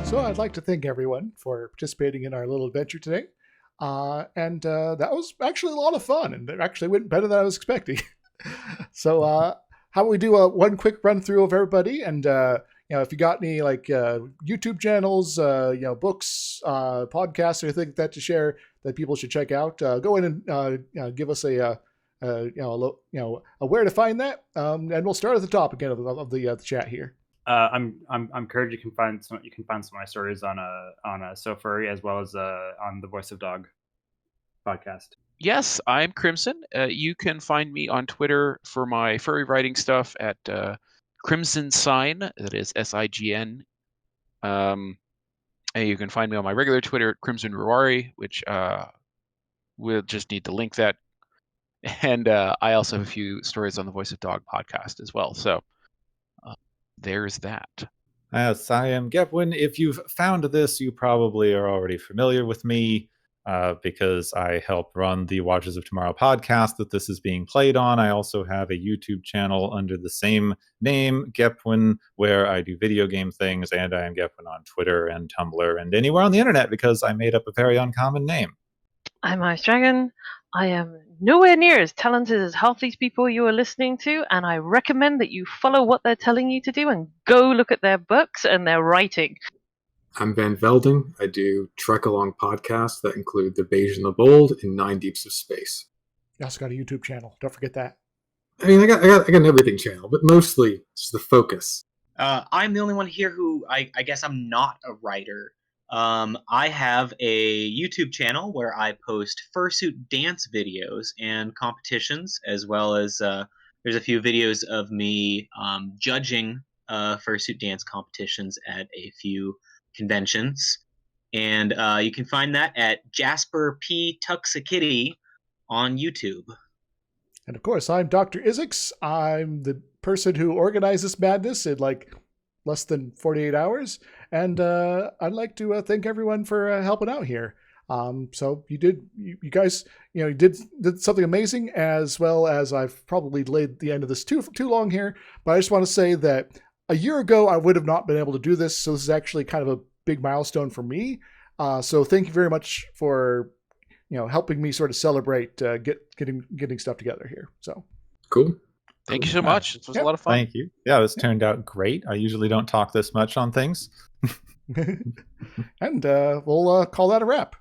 So I'd like to thank everyone for participating in our little adventure today. And that was actually a lot of fun, and it actually went better than I was expecting. So how about we do one quick run through of everybody, and if you got any YouTube channels, books, podcasts, or anything like that to share that people should check out, go in and give us a where to find that, and we'll start at the top again of the chat here. I'm Kerg. You can find some of my stories on SWUI as well as on the Voice of Dog podcast. Yes, I'm Crimson. You can find me on Twitter for my furry writing stuff at Crimson Sign. That is SIGN. And you can find me on my regular Twitter at Crimson Ruari, which we'll just need to link that. And I also have a few stories on the Voice of Dog podcast as well. So there's that. Yes, I am Gepwin. If you've found this, you probably are already familiar with me because I help run the Watches of Tomorrow podcast that this is being played on. I also have a YouTube channel under the same name, Gepwin, where I do video game things, and I am Gepwin on Twitter and Tumblr and anywhere on the internet because I made up a very uncommon name. I'm Ice Dragon. I am nowhere near as talented as half these people you are listening to, and I recommend that you follow what they're telling you to do and go look at their books and their writing. I'm Van Velding. I do trek-along podcasts that include The Beige and the Bold and Nine Deeps of Space. You also got a YouTube channel. Don't forget that. I mean, I got an everything channel, but mostly it's the focus. I'm the only one here who I guess I'm not a writer. I have a YouTube channel where I post fursuit dance videos and competitions, as well as there's a few videos of me judging fursuit dance competitions at a few conventions. And you can find that at Jasper P. Tuxakitty on YouTube. And of course, I'm Dr. Izixs. I'm the person who organized this madness in like less than 48 hours. And I'd like to thank everyone for helping out here. So you guys, you did something amazing, as well as I've probably delayed the end of this too long here. But I just want to say that a year ago, I would have not been able to do this. So this is actually kind of a big milestone for me. So thank you very much for helping me sort of celebrate getting stuff together here. So cool. Thank you so much. This was a lot of fun. Thank you. Yeah, this turned out great. I usually don't talk this much on things. And we'll call that a wrap.